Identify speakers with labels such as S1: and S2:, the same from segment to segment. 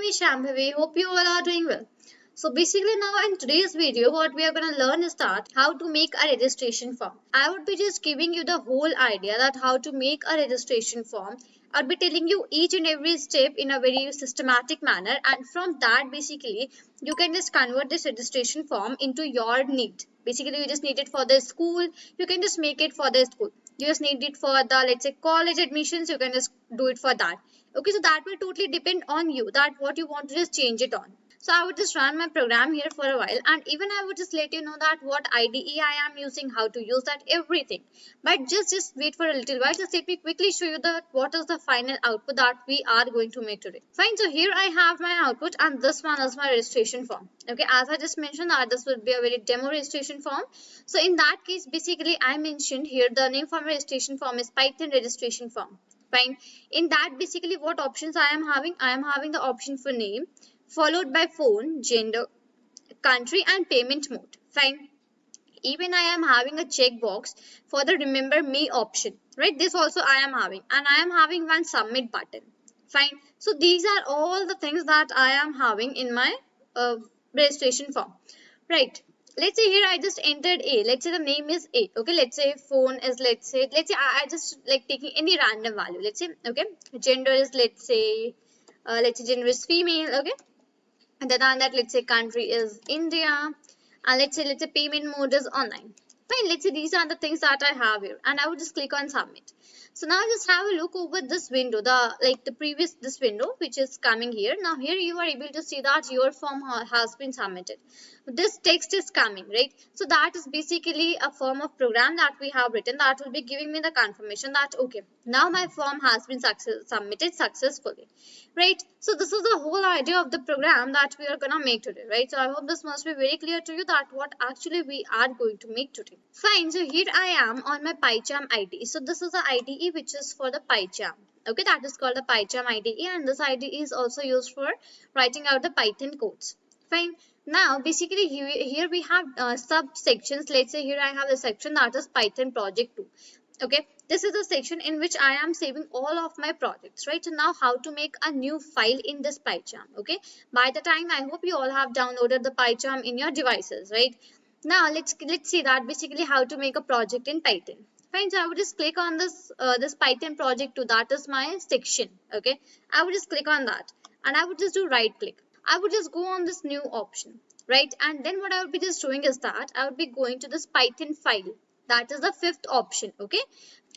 S1: name is Shambhavi. Hope you all are doing well. So basically now in today's video what we are going to learn is that how to make a registration form. I would be just giving you the whole idea that how to make a registration form. I'll be telling you each and every step in a very systematic manner, and from that basically you can just convert this registration form into your need. Basically you just need it for the school, you can just make it for the school. You just need it for the, let's say, college admissions, you can just do it for that. Okay, so that will totally depend on you that what you want to just change it on. So I would just run my program here for a while, and even I would just let you know that what IDE I am using, how to use that, everything. But just wait for a little while. Just let me quickly show you that what is the final output that we are going to make today. Fine, so here I have my output, and this one is my registration form. Okay, as I just mentioned that this will be a very demo registration form. So in that case, basically I mentioned here the name for my registration form is Python registration form. Fine. In that basically what options I am having? I am having the option for name followed by phone, gender, country and payment mode. Fine. Even I am having a checkbox for the remember me option. Right. This also I am having, and I am having one submit button. Fine. So these are all the things that I am having in my registration form. Right. Let's say here I just entered A. Let's say the name is A. Okay. Let's say phone is, let's say I just like taking any random value. Let's say, okay, gender is, let's say gender is female. Okay. And then on that, let's say country is India. And let's say payment mode is online. Fine. Let's say these are the things that I have here, and I would just click on submit. So now just have a look over this window, the previous this window which is coming here. Now here you are able to see that your form has been submitted. This text is coming, right? So that is basically a form of program that we have written that will be giving me the confirmation that okay, now my form has been submitted successfully, right? So this is the whole idea of the program that we are gonna make today, right? So I hope this must be very clear to you that what actually we are going to make today. Fine, so here I am on my PyCharm IDE. So this is the IDE which is for the PyCharm. Okay, that is called the PyCharm IDE, and this IDE is also used for writing out the Python codes. Fine. Now basically here we have subsections. Let's say here I have a section that is Python project 2. Okay, this is the section in which I am saving all of my projects, right? So now how to make a new file in this PyCharm. Okay, by the time I hope you all have downloaded the PyCharm in your devices, right? Now let's see that basically how to make a project in Python. Fine, so I would just click on this Python project 2, that is my section. Okay, I would just click on that, and I would just do right click. I would just go on this new option, right? And then what I would be just doing is that I would be going to this Python file. That is the 5th option. Okay,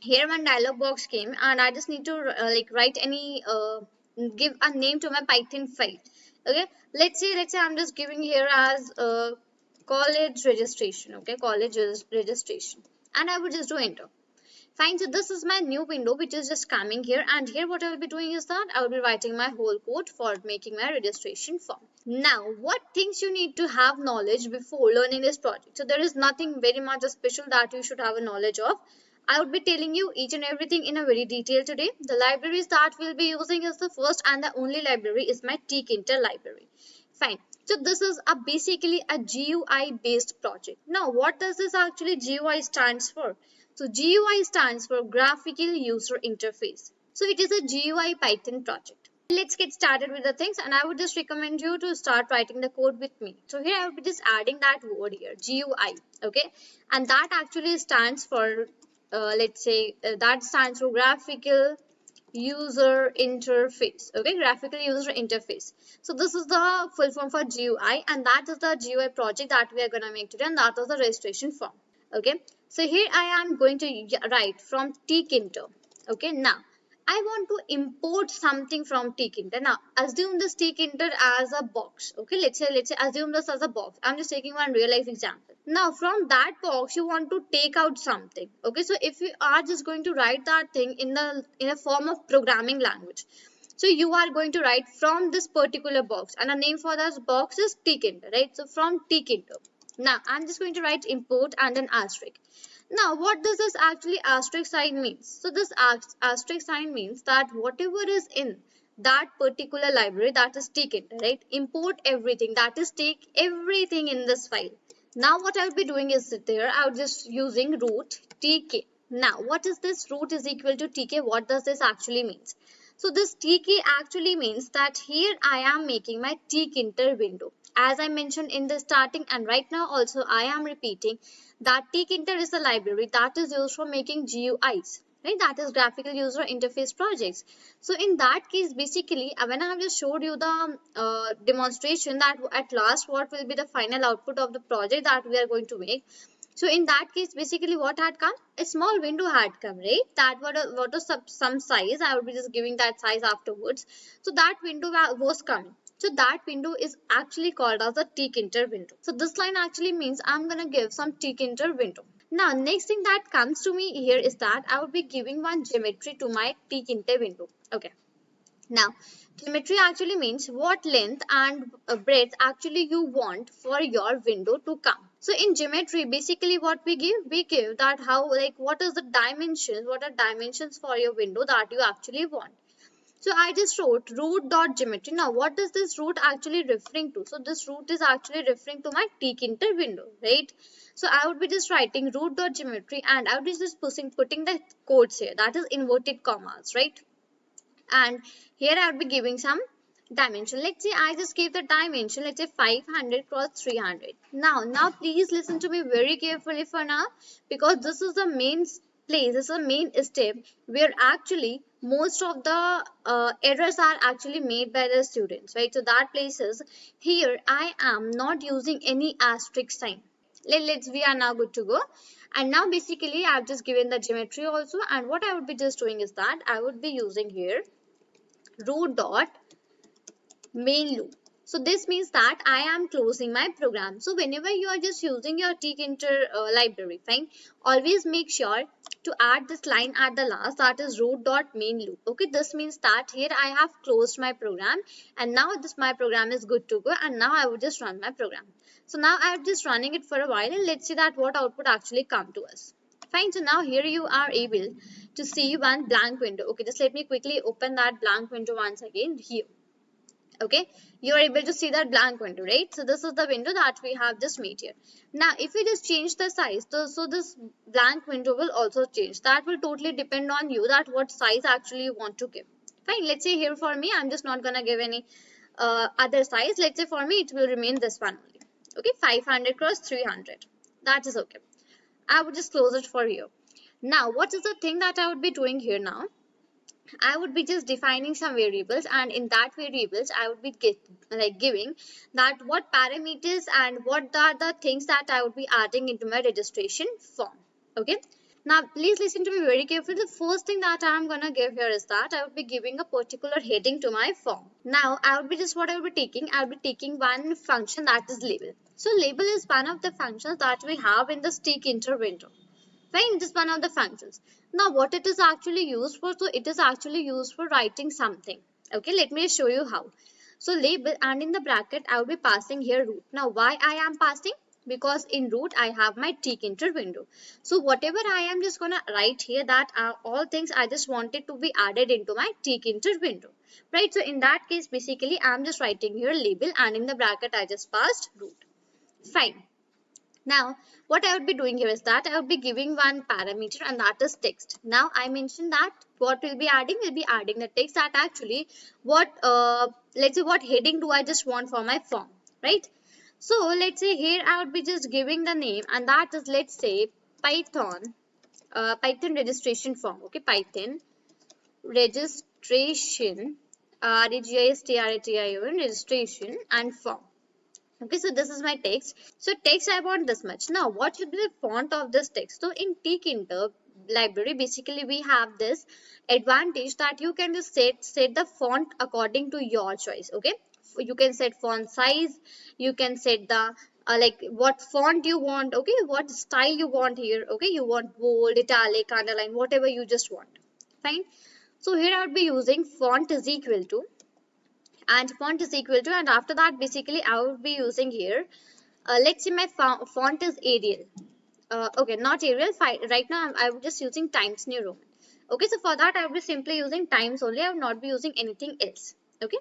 S1: here one dialog box came, and I just need to write any give a name to my Python file. Okay, let's say I'm just giving here as college registration. Okay, college registration, and I would just do enter. Fine, so this is my new window which is just coming here, and here what I will be doing is that I will be writing my whole code for making my registration form. Now, what things you need to have knowledge before learning this project? So there is nothing very much special that you should have a knowledge of. I would be telling you each and everything in a very detail today. The libraries that we'll be using is the first and the only library is my tkinter library. Fine. So this is basically a GUI based project. Now, what does this actually GUI stands for? So GUI stands for Graphical User Interface. So it is a GUI Python project. Let's get started with the things, and I would just recommend you to start writing the code with me. So here I will be just adding that word here, GUI, okay? And that actually stands for, that stands for Graphical User Interface, okay? Graphical User Interface. So this is the full form for GUI, and that is the GUI project that we are going to make today, and that is the registration form. Okay, so here I am going to write from tkinter. Okay, now I want to import something from tkinter. Now assume this tkinter as a box. Okay, let's say assume this as a box. I'm just taking one real life example. Now from that box you want to take out something. Okay, so if you are just going to write that thing in a form of programming language, so you are going to write from this particular box, and the name for that box is tkinter, right? So from tkinter. Now I'm just going to write import and an asterisk. Now what does this actually asterisk sign means? So this asterisk sign means that whatever is in that particular library, that is tkinter, right? Import everything, that is take everything in this file. Now what I'll be doing is there, I'll just using root tk. Now what is this root is equal to tk? What does this actually means? So this T key actually means that here I am making my tkinter window. As I mentioned in the starting and right now also I am repeating that tkinter is a library that is used for making GUIs. Right, that is graphical user interface projects. So in that case, basically, when I have just showed you the demonstration that at last what will be the final output of the project that we are going to make. So in that case, basically what had come? A small window had come, right? That what was some size. I will be just giving that size afterwards. So that window was coming. So that window is actually called as a tkinter window. So this line actually means I'm gonna give some tkinter window. Now, next thing that comes to me here is that I would be giving one geometry to my tkinter window. Okay. Now, geometry actually means what length and breadth actually you want for your window to come. So in geometry, basically what we give that how like what is the dimensions, what are dimensions for your window that you actually want. So I just wrote root dot geometry. Now what is this root actually referring to? So this root is actually referring to my tkinter window, right? So I would be just writing root dot geometry and I would be just putting the quotes here. That is inverted commas, right? And here I would be giving some dimension. Let's say I just gave the dimension, let's say 500 cross 300. Now please listen to me very carefully for now, because this is the main place, this is the main step where actually most of the errors are actually made by the students, right? So that places here I am not using any asterisk sign. We are now good to go. And now basically I've just given the geometry also, and what I would be just doing is that I would be using here root dot main loop. So this means that I am closing my program. So whenever you are just using your tkinter library, fine, always make sure to add this line at the last, that is root dot main loop. Okay, this means that here I have closed my program and now this my program is good to go, and now I would just run my program. So now I am just running it for a while and let's see that what output actually come to us. Fine, so now here you are able to see one blank window. Okay, just let me quickly open that blank window once again here. Okay, you are able to see that blank window, right? So this is the window that we have just made here. Now if we just change the size, so this blank window will also change. That will totally depend on you, that what size actually you want to give. Fine, let's say here for me I'm just not gonna give any other size. Let's say for me it will remain this one only. Okay, 500 cross 300, that is okay. I would just close it for you. Now what is the thing that I would be doing here now? I would be just defining some variables, and in that variables I would be giving that what parameters and what are the things that I would be adding into my registration form. Okay. Now please listen to me very carefully. The first thing that I am gonna give here is that I would be giving a particular heading to my form. Now I would be just what I will be taking. I will be taking one function that is label. So label is one of the functions that we have in the tkinter window. Fine, this is one of the functions. Now what it is actually used for? So it is actually used for writing something. Okay, let me show you how. So label, and in the bracket I will be passing here root. Now why I am passing? Because in root I have my tkinter window. So whatever I am just gonna write here, that are all things I just wanted to be added into my tkinter window. Right, so in that case basically I am just writing here label, and in the bracket I just passed root. Fine. Now, what I would be doing here is that I would be giving one parameter, and that is text. Now, I mentioned that what we'll be adding the text, that actually what, let's say what heading do I just want for my form, right? So, let's say here I would be just giving the name, and that is, let's say, Python, Python registration form, okay, Python registration, registration registration and form. Okay, so this is my text. So text I want this much. Now what should be the font of this text? So in tkinter library basically we have this advantage that you can just set the font according to your choice. Okay, you can set font size, you can set the like what font you want, okay, what style you want here, okay, you want bold, italic, underline, whatever you just want. Fine. So here I would be using font is equal to, and font is equal to, and after that basically I will be using here let's say my font is Arial. Okay, not Arial, right now I'm just using Times New Roman. Okay, so for that I will be simply using Times only, I will not be using anything else. Okay,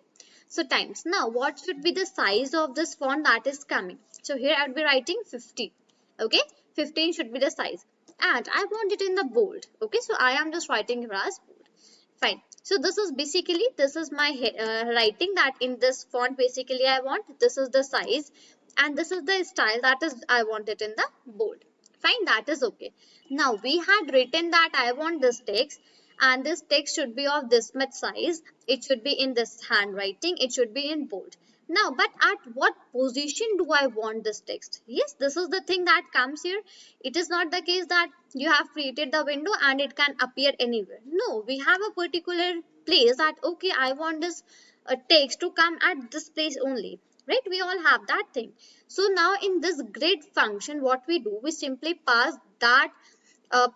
S1: so Times. Now what should be the size of this font that is coming? So here I will be writing 50. Okay, 15 should be the size, and I want it in the bold. Okay, so I am just writing here as bold. Fine. So this is basically, this is my writing that in this font basically I want. This is the size and this is the style that is I want it in the bold. Fine, that is okay. Now we had written that I want this text and this text should be of this much size. It should be in this handwriting. It should be in bold. Now, but at what position do I want this text? Yes, this is the thing that comes here. It is not the case that you have created the window and it can appear anywhere. No, we have a particular place that, okay, I want this text to come at this place only. Right? We all have that thing. So now in this grid function, what we do, we simply pass that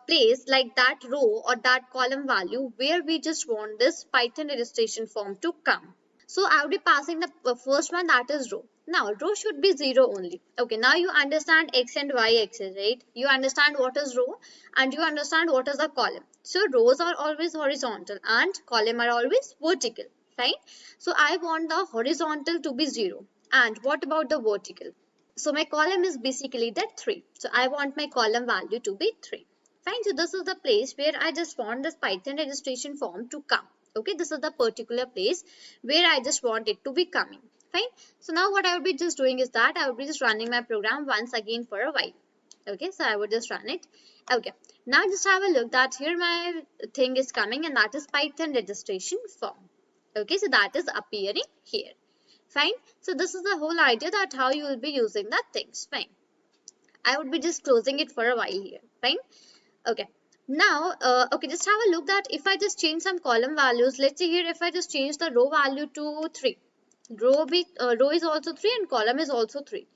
S1: place like that row or that column value where we just want this Python registration form to come. So I will be passing the first one, that is row. Now row should be 0 only. Okay, now you understand x and y axis, right? You understand what is row and you understand what is the column. So rows are always horizontal and column are always vertical. Fine. So I want the horizontal to be 0. And what about the vertical? So my column is basically that 3. So I want my column value to be 3. Fine. So this is the place where I just want this Python registration form to come. Okay, this is the particular place where I just want it to be coming. Fine. So now what I would be just doing is that I would be just running my program once again for a while. Okay, so I would just run it. Okay, now just have a look that here my thing is coming and that is Python registration form. Okay, so that is appearing here. Fine. So this is the whole idea that how you will be using that things. Fine. I would be just closing it for a while here. Fine. Okay. Now, okay, just have a look that if I just change some column values, let's say here if I just change the row value to 3, row is also 3 and column is also 3.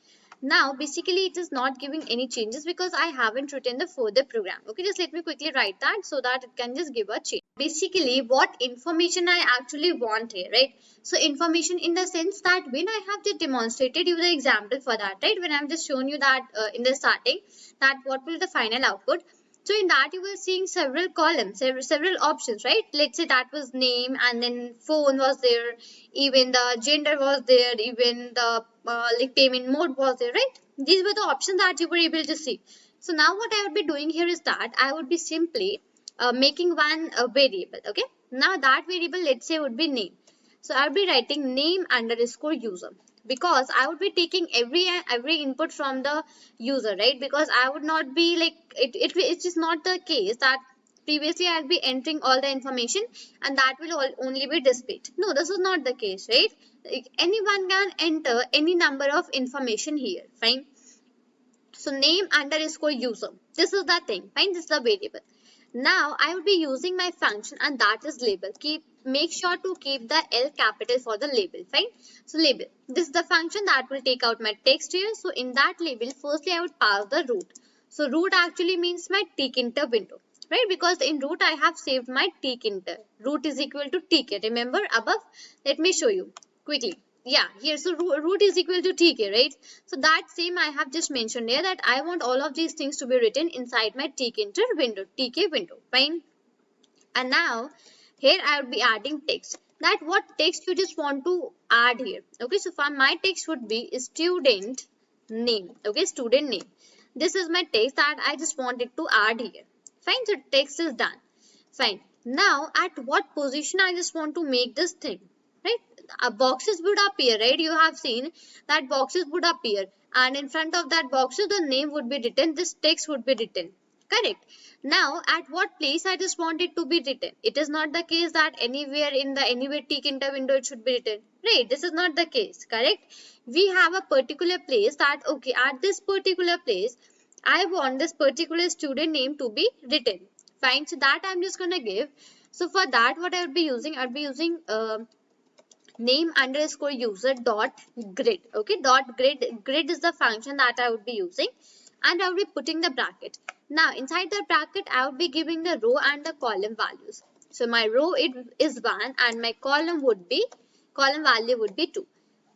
S1: Now, basically it is not giving any changes because I haven't written the further program. Okay, just let me quickly write that so that it can just give a change. Basically, what information I actually want here, right? So, information in the sense that when I have just demonstrated you the example for that, right? When I've just shown you that in the starting, that what will be the final output. So in that you will seeing several columns, several options, right? Let's say that was name and then phone was there, even the gender was there, even the like payment mode was there, right? These were the options that you were able to see. So now what I would be doing here is that I would be simply making one variable, okay? Now that variable, let's say, would be name. So I'll be writing name underscore user, because I would be taking every input from the user, right? Because I would not be like it is not the case that previously I'll be entering all the information and that will only be displayed. No, this is not the case, right? Like, anyone can enter any number of information here. Fine. So name underscore user, this is the thing. Fine, this is the variable. Now I will be using my function and that is label. Make sure to keep the L capital for the label. Fine. So label, this is the function that will take out my text here. So in that label, firstly I would pass the root. So root actually means my tkinter window, right? Because in root I have saved my tkinter. Root is equal to tk. Remember above? Let me show you quickly. Yeah, here, so root is equal to tk, right? So that same I have just mentioned here that I want all of these things to be written inside my tkinter window, tk window. Fine. And now here I would be adding text. That what text you just want to add here. Okay, so for my text would be student name. Okay, student name. This is my text that I just wanted to add here. Fine, so text is done. Fine. Now at what position I just want to make this thing, right? Boxes would appear, right? You have seen that boxes would appear and in front of that boxes the name would be written, this text would be written. Correct. Now at what place I just want it to be written. It is not the case that anywhere in the anywhere tkinter window it should be written. Right, this is not the case. Correct. We have a particular place that, okay, at this particular place I want this particular student name to be written. Fine, so that I'm just gonna give. So for that what I would be using, I'd be using name underscore user dot grid. Okay, dot grid is the function that I would be using and I would be putting the bracket. Now inside the bracket I would be giving the row and the column values. So my row is 1 and my column value would be 2.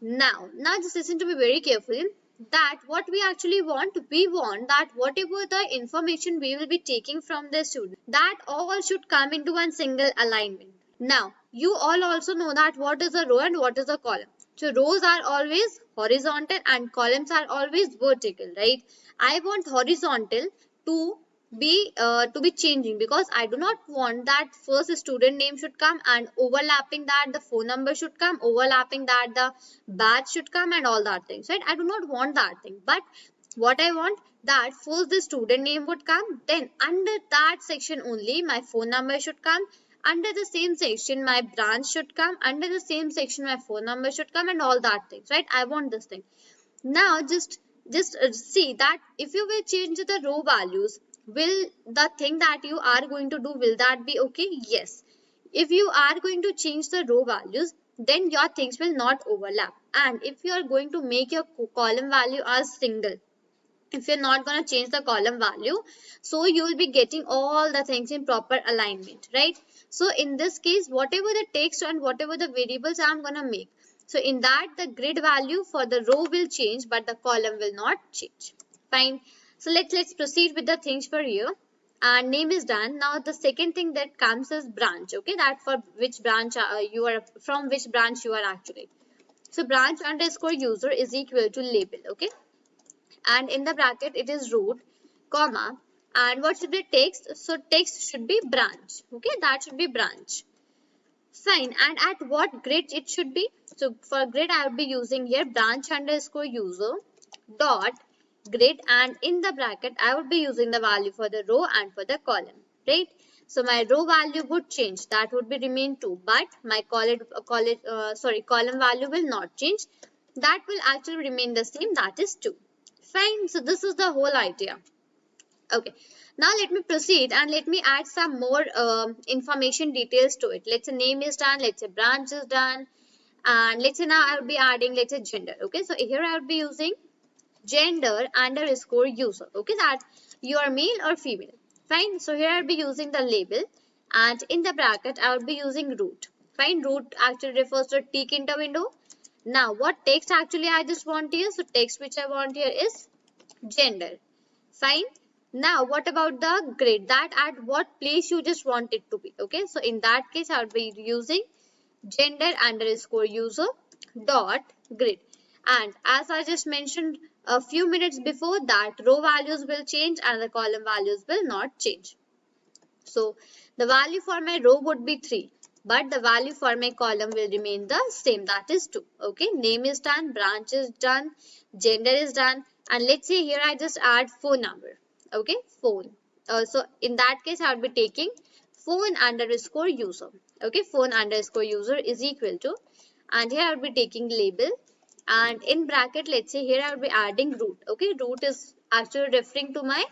S1: Now just listen to me very carefully that what we actually want, we want that whatever the information we will be taking from the student, that all should come into one single alignment. Now, you all also know that what is a row and what is a column. So, rows are always horizontal and columns are always vertical, right? I want horizontal to to be changing, because I do not want that first student name should come and overlapping that the phone number should come, overlapping that the batch should come and all that things, right? I do not want that thing. But what I want, that first the student name would come, then under that section only my phone number should come, under the same section my branch should come, under the same section my phone number should come, and all that things, right? I want this thing. Now just see that if you will change the row values, will the thing that you are going to do, will that be okay? Yes. If you are going to change the row values, then your things will not overlap. And if you are going to make your column value as single, if you're not going to change the column value, so you will be getting all the things in proper alignment, right? So in this case, whatever the text and whatever the variables I'm going to make, so in that the grid value for the row will change, but the column will not change. Fine. So let's proceed with the things for here. And name is done. Now the second thing that comes is branch. Okay, that for which branch you are, from which branch you are actually. So branch underscore user is equal to label. Okay, and in the bracket it is root, comma, and what should be text? So text should be branch. Okay, that should be branch. Fine. And at what grid it should be? So for grid I would be using here branch underscore user dot grid, and in the bracket I would be using the value for the row and for the column, right? So my row value would change, that would be remain 2, but my column value will not change, that will actually remain the same, that is 2. Fine. So this is the whole idea. Okay, now let me proceed and let me add some more information details to it. Let's say name is done, let's say branch is done, and let's say now I would be adding, let's say gender. Okay, so here I would be using gender underscore user. Okay, that you are male or female. Fine. So here I'll be using the label, and in the bracket I would be using root. Fine. Root actually refers to tick in the window. Now what text actually I just want here? So text which I want here is gender. Fine. Now what about the grid? That at what place you just want it to be. Okay, so in that case I would be using gender underscore user dot grid. And as I just mentioned a few minutes before, that row values will change and the column values will not change. So the value for my row would be 3, but the value for my column will remain the same, that is 2. Okay, name is done, branch is done, gender is done, and let's say here I just add phone number. Okay, phone. So in that case I would be taking phone underscore user. Okay, phone underscore user is equal to, and here I would be taking label, and in bracket let's say here I would be adding root. Okay, root is actually referring to my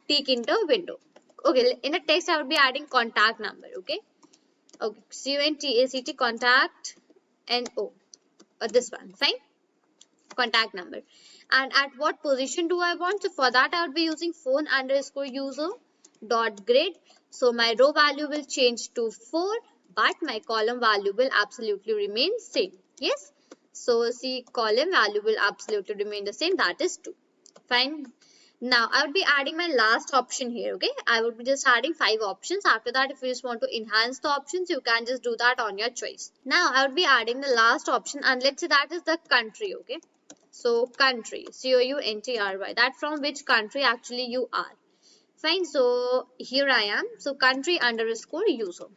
S1: tick into window. Okay, in the text I would be adding contact number. Okay, CONTACT contact NO, this one. Fine, contact number. And at what position do I want? So for that I would be using phone underscore user dot grid. So my row value will change to 4, but my column value will absolutely remain same. Yes. So see, column value will absolutely remain the same, that is 2. Fine. Now I would be adding my last option here. Okay, I would be just adding 5 options. After that, if you just want to enhance the options, you can just do that on your choice. Now I would be adding the last option, and let's say that is the country. Okay, so country, COUNTRY, that from which country actually you are. Fine. So here I am. So country underscore user.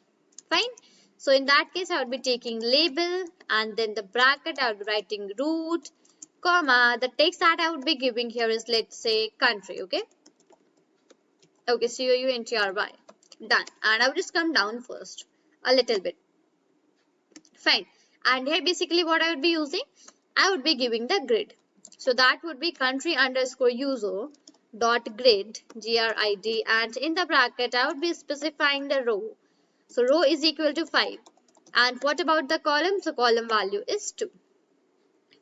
S1: Fine. So in that case, I would be taking label, and then the bracket I would be writing root, comma, the text that I would be giving here is, let's say, country. Okay, COUNTRY, done. And I would just come down first a little bit. Fine. And here basically what I would be using, I would be giving the grid. So that would be country underscore user dot grid, GRID, and in the bracket I would be specifying the row. So row is equal to 5. And what about the column? So column value is 2.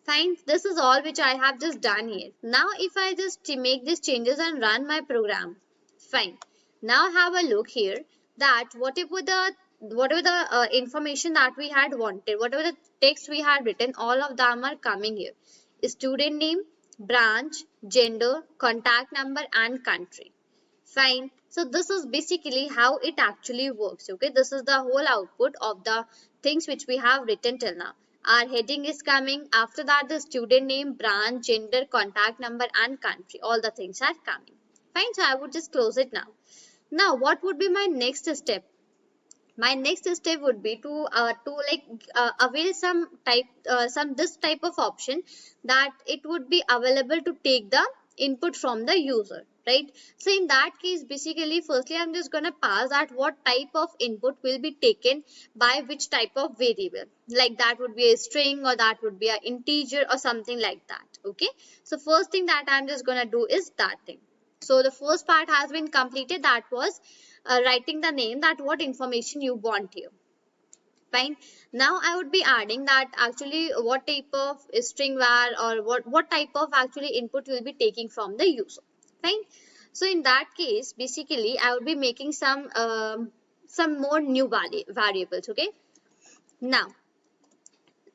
S1: Fine. This is all which I have just done here. Now if I just make these changes and run my program. Fine. Now have a look here, that whatever the information that we had wanted, whatever the text we had written, all of them are coming here. Student name, branch, gender, contact number, and country. Fine. So this is basically how it actually works. Okay, this is the whole output of the things which we have written till now. Our heading is coming. After that, the student name, branch, gender, contact number, and country. All the things are coming. Fine, so I would just close it now. Now what would be my next step? My next step would be to avail some this type of option, that it would be available to take the input from the user, right? So in that case, basically firstly I'm just going to pass that what type of input will be taken by which type of variable, like that would be a string or that would be an integer or something like that. Okay, so first thing that I'm just going to do is that thing. So the first part has been completed, that was writing the name, that what information you want here. Fine. Now I would be adding that actually what type of string var or what type of actually input you will be taking from the user. Fine. So in that case, basically I would be making some more new variables. Okay. Now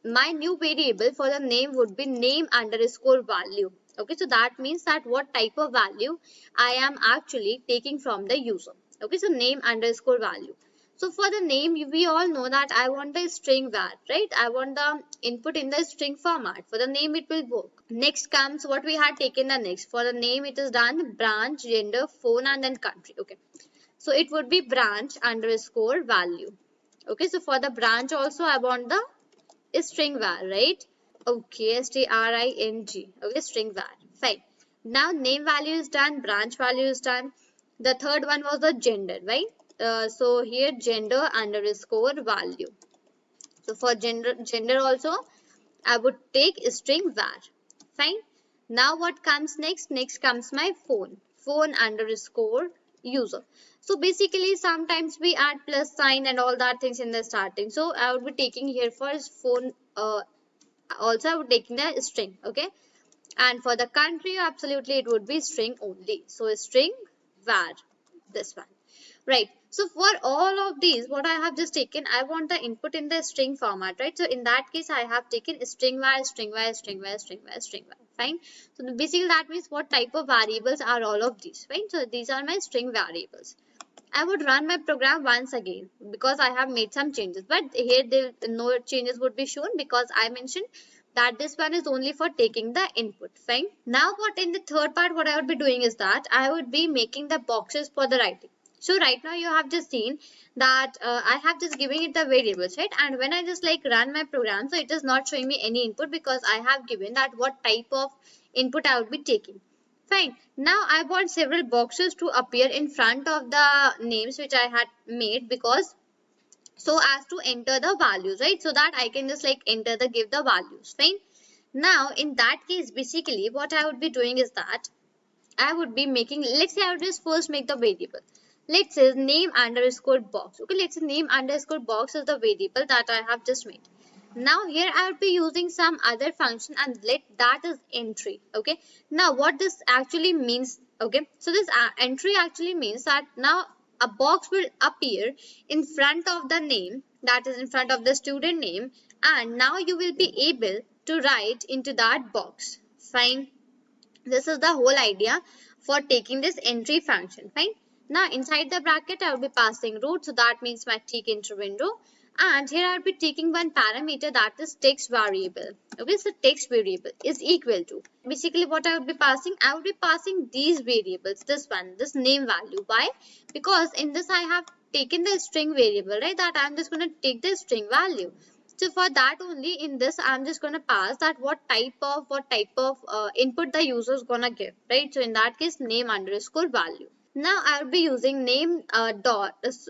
S1: my new variable for the name would be name underscore value. Okay, so that means that what type of value I am actually taking from the user. Okay, so name underscore value. So for the name, we all know that I want the string var, right? I want the input in the string format. For the name, it will work. Next comes what we had taken the next. For the name, it is done branch, gender, phone, and then country. Okay, so it would be branch underscore value. Okay, so for the branch also, I want the string var, right? Okay, string. Okay, string var. Fine. Now name value is done, branch value is done. The third one was the gender, right? So here gender underscore value. So for gender also, I would take string var. Fine. Now what comes next? Next comes my phone underscore user. So basically sometimes we add plus sign and all that things in the starting. So I would be taking here for phone. Also I would taking the string. Okay. And for the country, absolutely it would be string only. So string var, this one. Right. So for all of these, what I have just taken, I want the input in the string format, right? So in that case, I have taken string var, string var, string var, string var, string var. Fine. So basically that means what type of variables are all of these, right? So these are my string variables. I would run my program once again because I have made some changes. But here no changes would be shown because I mentioned that this one is only for taking the input. Fine. Now what in the third part, what I would be doing is that I would be making the boxes for the writing. So right now you have just seen that I have just giving it the variables, right? And when I just like run my program, so it is not showing me any input because I have given that what type of input I would be taking. Fine. Now I want several boxes to appear in front of the names which I had made, because so as to enter the values, right? So that I can just like give the values. Fine. Now in that case, basically what I would be doing is that I would be making, let's say I would just first make the variable. Let's say name underscore box. Okay, let's say name underscore box is the variable that I have just made. Now here I would be using some other function and let that is entry. Okay, now what this actually means, okay, so this entry actually means that now a box will appear in front of the name, that is in front of the student name, and now you will be able to write into that box. Fine. This is the whole idea for taking this entry function. Fine. Now inside the bracket I will be passing root, so that means my tick enter window, and here I will be taking one parameter, that is text variable. Okay, so text variable is equal to, basically what I would be passing, I would be passing these variables, this one, this name value. Why? Because in this I have taken the string variable, right? That I am just going to take the string value. So for that only, in this I'm just going to pass that what type of input the user is going to give, right? So in that case, name underscore value. Now I will be using name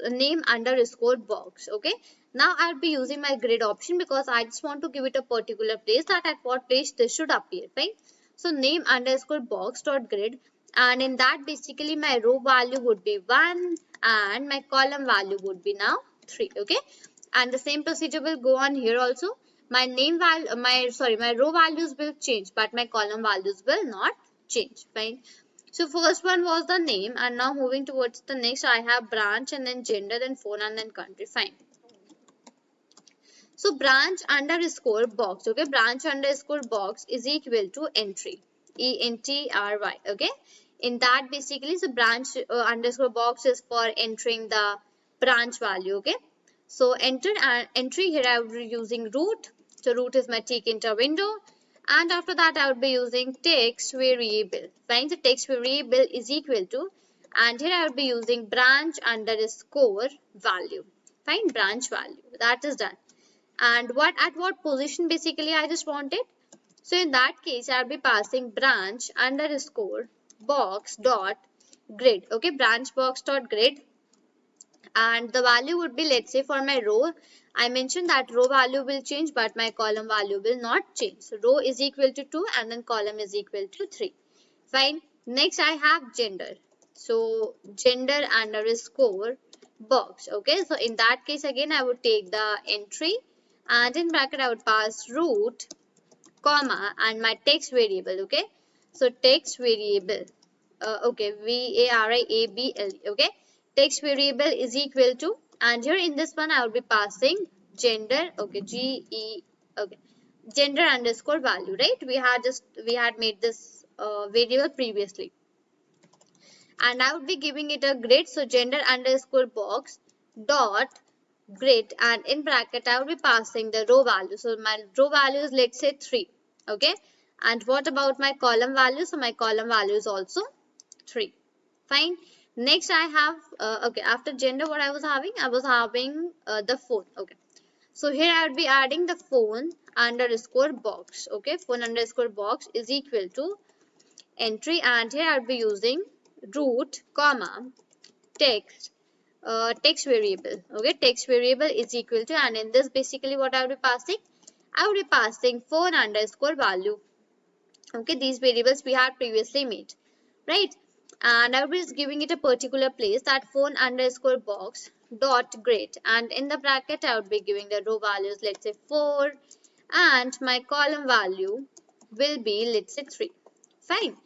S1: name underscore box. Okay. Now I will be using my grid option because I just want to give it a particular place, that at what place this should appear, right? So name underscore box dot grid, and in that basically my row value would be 1 and my column value would be now 3. Okay. And the same procedure will go on here also. My name value, my row values will change, but my column values will not change. Fine. So first one was the name, and now moving towards the next, I have branch and then gender, then phone and then country. Fine. So branch underscore box. Okay, branch underscore box is equal to entry. entry. Okay. In that basically, so branch underscore box is for entering the branch value. Okay. So entry here I will be using root. So root is my tick enter window, And after that I would be using text variable. Fine, the text variable is equal to, and here I would be using branch underscore value. Fine, branch value, that is done. And what at what position basically I just wanted. So in that case I'll be passing branch underscore box dot grid. Okay, branch box dot grid, and the value would be, let's say for my row, I mentioned that row value will change but my column value will not change. So row is equal to 2 and then column is equal to 3. Fine. Next I have gender. So gender underscore box. Okay, so in that case again I would take the entry, and in bracket I would pass root comma and my text variable. Okay, so text variable, okay, variable. Okay, text variable is equal to, and here in this one I will be passing gender. Okay, okay, gender underscore value, right? We had made this variable previously, and I would be giving it a grid. So gender underscore box dot grid, and in bracket I will be passing the row value. So my row value is, let's say, 3. Okay, and what about my column value? So my column value is also 3. Fine. Next I have okay, after gender what I was having the phone. Okay, so here I would be adding the phone underscore box. Okay, phone underscore box is equal to entry, and here I would be using root comma text text variable. Okay, text variable is equal to, and in this basically what I will be passing, I will be passing phone underscore value. Okay, these variables we had previously made, right? And I will be giving it a particular place, that phone underscore box dot grid, and in the bracket I would be giving the row values, let's say 4, and my column value will be, let's say, 3. Fine.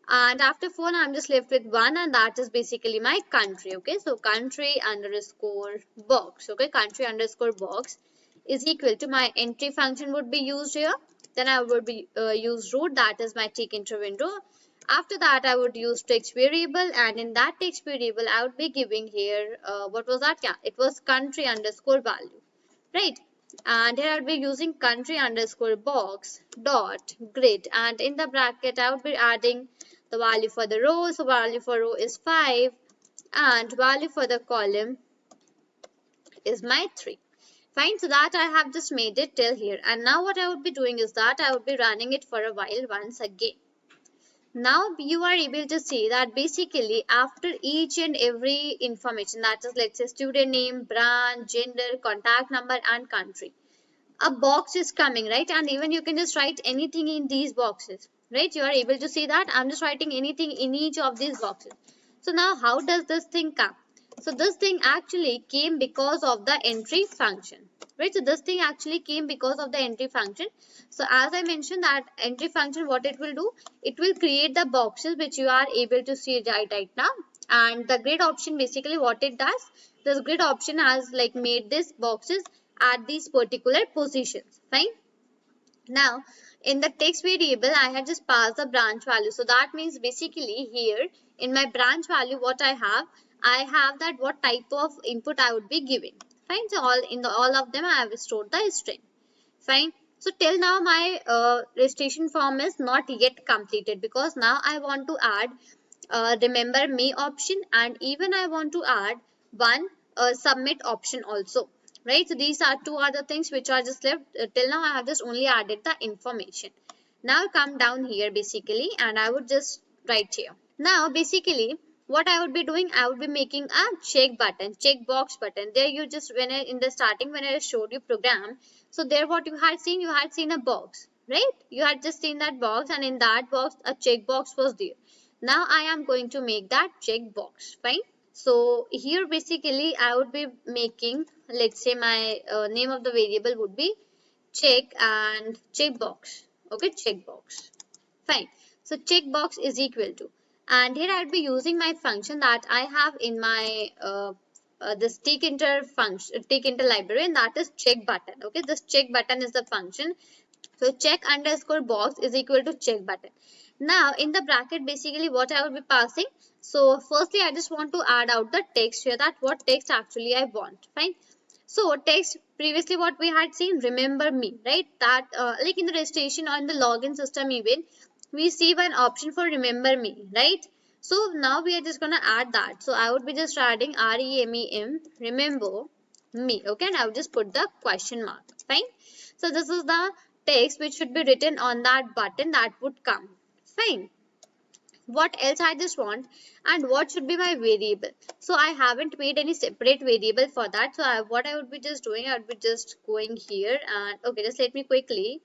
S1: And after phone I'm just left with 1, and that is basically my country. Okay, so country underscore box. Okay, country underscore box is equal to, my entry function would be used here, then I would be use root, that is my tick enter window. After that I would use text variable, and in that text variable I would be giving here what was that? Yeah, it was country underscore value, right? And here I'll be using country underscore box dot grid, and in the bracket I would be adding the value for the row. So value for row is 5, and value for the column is my 3. Fine, so that I have just made it till here, and now what I would be doing is that I would be running it for a while once again. Now you are able to see that basically after each and every information, that is, let's say, student name, branch, gender, contact number and country, a box is coming, right? And even you can just write anything in these boxes, right? You are able to see that I'm just writing anything in each of these boxes. So now how does this thing come? So this thing actually came because of the entry function, right? So this thing actually came because of the entry function. So as I mentioned, that entry function, what it will do, it will create the boxes which you are able to see right now. And the grid option, basically what it does, this grid option has like made these boxes at these particular positions. Fine. Now in the text variable I have just passed the branch value. So that means basically here in my branch value what I have that what type of input I would be giving. Fine. So all of them I have stored the string. Fine. So till now my registration form is not yet completed, because now I want to add remember me option, and even I want to add one submit option also, right? So these are two other things which are just left. Till now I have just only added the information. Now come down here basically, and I would just write here. Now basically what I would be doing, I would be making a check button, check box button. There you just, when in the starting when I showed you program, so there what you had seen a box, right? You had just seen that box, and in that box a check box was there. Now I am going to make that check box. Fine. So here basically I would be making, let's say my name of the variable would be check and checkbox. Okay, checkbox. Fine. So checkbox is equal to, and here I'll be using my function that I have in my this tick enter function, tick enter library, and that is check button. Okay, this check button is the function. So check underscore box is equal to check button. Now in the bracket basically what I will be passing. So firstly I just want to add out the text here, that what text actually I want. Fine. So text, previously what we had seen, remember me, right? That like in the registration on the login system even, we see one option for remember me, right? So now we are just gonna add that. So I would be just adding REMEM, remember me, okay? And I would just put the question mark, fine? So this is the text which should be written on that button that would come, fine? What else I just want, and what should be my variable. So I haven't made any separate variable for that. So what I would be just doing, I would be just going here and okay, just let me quickly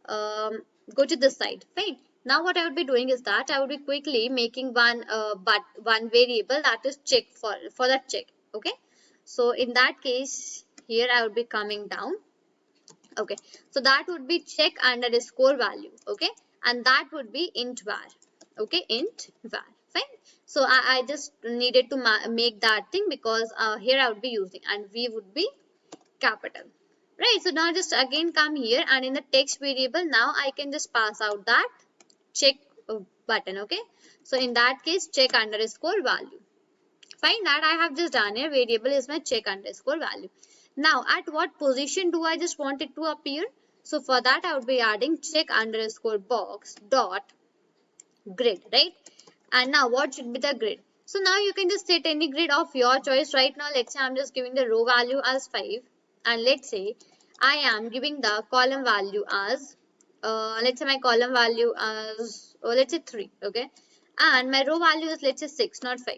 S1: go to this side, fine. Now what I would be doing is that I would be quickly making one variable that is check for that check, okay. So in that case here I would be coming down, okay. So that would be check underscore value, okay, and that would be int var, okay, int var, fine. So I just needed to make that thing because here I would be using, and v would be capital, right. So now just again come here, and in the text variable now I can just pass out that check button, okay. So in that case check underscore value, fine. That I have just done here. Variable is my check underscore value. Now at what position do I just want it to appear? So for that I would be adding check underscore box dot grid, right? And now what should be the grid? So now you can just set any grid of your choice. Right now let's say I'm just giving the row value as 5, and let's say I am giving the column value as let's say my column value as let's say 3, okay, and my row value is let's say 6, not 5,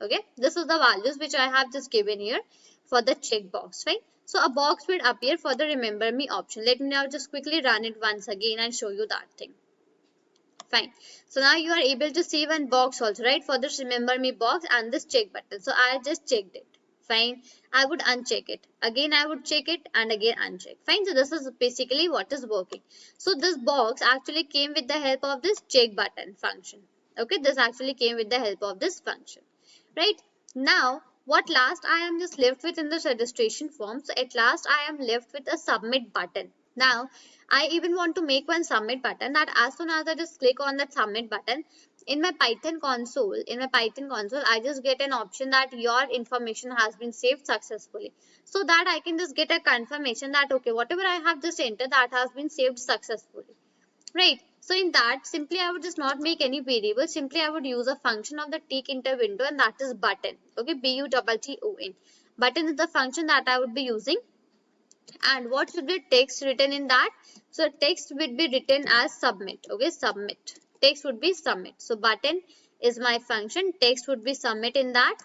S1: okay. This is the values which I have just given here for the checkbox, right? So a box will appear for the remember me option. Let me now just quickly run it once again and show you that thing. Fine. So now you are able to see one box also, right? For this remember me box and this check button. So I just checked it. Fine. I would uncheck it. Again, I would check it and again uncheck. Fine. So this is basically what is working. So this box actually came with the help of this check button function. Okay. This actually came with the help of this function. Right. Now, what last I am just left with in this registration form. So at last I am left with a submit button. Now, I even want to make one submit button that as soon as I just click on that submit button in my Python console, I just get an option that your information has been saved successfully. So that I can just get a confirmation that okay, whatever I have just entered that has been saved successfully. Right. So in that, simply I would just not make any variable. Simply I would use a function of the tick inter window, and that is button. Okay, button. Button is the function that I would be using. And what should be text written in that? So text would be written as submit, okay, submit. Text would be submit. So button is my function, text would be submit in that.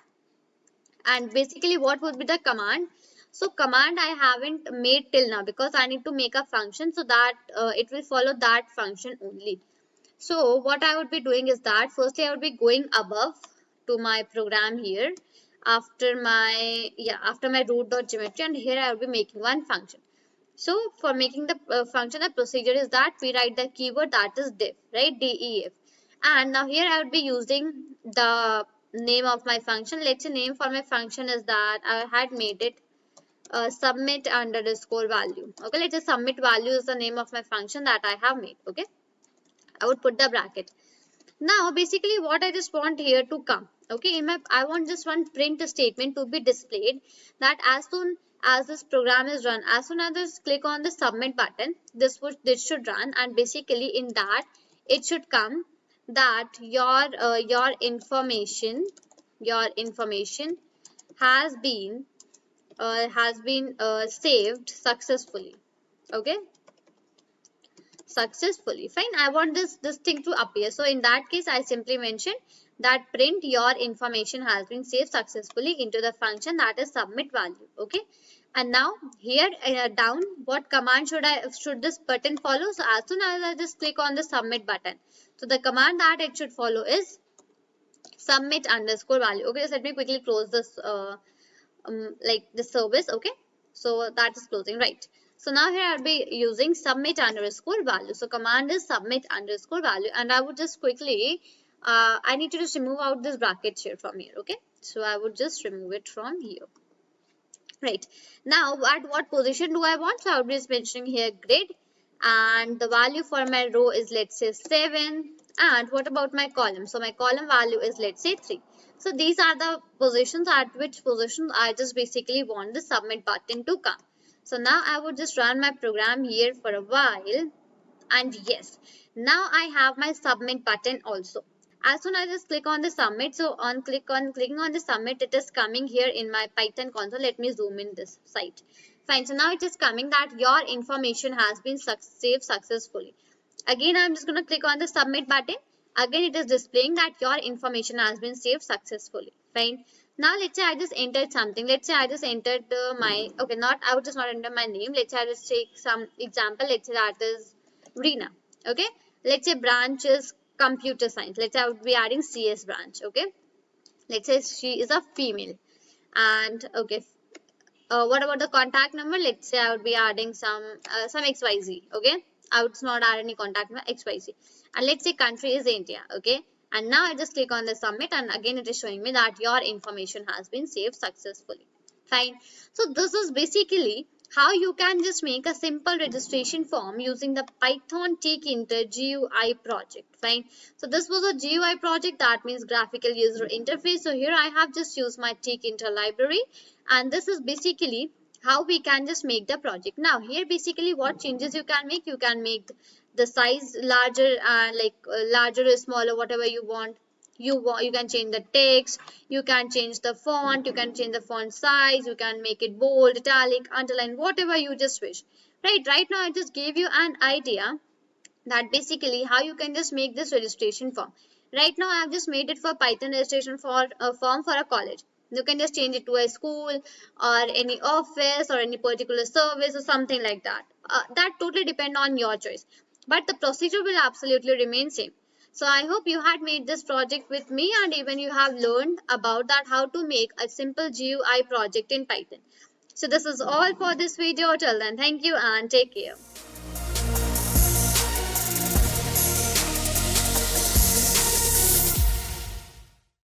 S1: And basically what would be the command? So command I haven't made till now because I need to make a function so that it will follow that function only. So what I would be doing is that firstly I would be going above to my program here after my root.geometry, and here I will be making one function. So for making the function, the procedure is that we write the keyword that is def, right, def, and now here I would be using the name of my function. Let's say name for my function is that I had made it submit underscore value. Okay, let's say submit value is the name of my function that I have made. Okay, I would put the bracket. Now basically what I just want here to come, okay, I want just one print statement to be displayed, that as soon as this program is run, as soon as I just click on the submit button, this should run, and basically in that it should come that your information has been saved successfully. Okay, successfully, fine. I want this thing to appear. So in that case I simply mention that print your information has been saved successfully into the function that is submit value. Okay, and now here down, what command should this button follow? So as soon as I just click on the submit button, so the command that it should follow is submit underscore value. Okay, just let me quickly close this like the service. Okay, so that is closing, right? So now here I'll be using submit underscore value. So command is submit underscore value, and I would just quickly I need to just remove out this bracket here from here. Okay, so I would just remove it from here. Right, now at what position do I want? So I would be just mentioning here grid, and the value for my row is let's say 7, And what about my column? So my column value is, let's say, 3. So these are the positions at which positions I just basically want the submit button to come. So now I would just run my program here for a while. And yes, now I have my submit button also. As soon as I just click on the submit, so on clicking on the submit, it is coming here in my Python console. Let me zoom in this site. Fine. So now it is coming that your information has been saved successfully. Again, I'm just going to click on the submit button. Again, it is displaying that your information has been saved successfully. Fine. Now, let's say I just entered something. Let's say I just entered I would just not enter my name. Let's say I just take some example. Let's say that is Reena. Okay. Let's say branch is computer science. Let's say I would be adding CS branch. Okay. Let's say she is a female. And okay, what about the contact number? Let's say I would be adding some XYZ. Okay, I would not add any contact number, XYZ. And let's say country is India. Okay, and now I just click on the submit, and again it is showing me that your information has been saved successfully. Fine. So this is basically how you can just make a simple registration form using the Python Tkinter GUI project. Fine. So this was a GUI project, that means graphical user interface. So here I have just used my Tkinter library, and this is basically how we can just make the project. Now here basically what changes you can make. You can make the size larger, larger or smaller, whatever you want. You can change the text, you can change the font, you can change the font size, you can make it bold, italic, underline, whatever you just wish. Right now I just gave you an idea that basically how you can just make this registration form. Right now I have just made it for Python registration for a form for a college. You can just change it to a school or any office or any particular service or something like that. That totally depend on your choice, but the procedure will absolutely remain same. So I hope you had made this project with me, and even you have learned about that how to make a simple GUI project in Python. So this is all for this video. Till then, thank you and take care.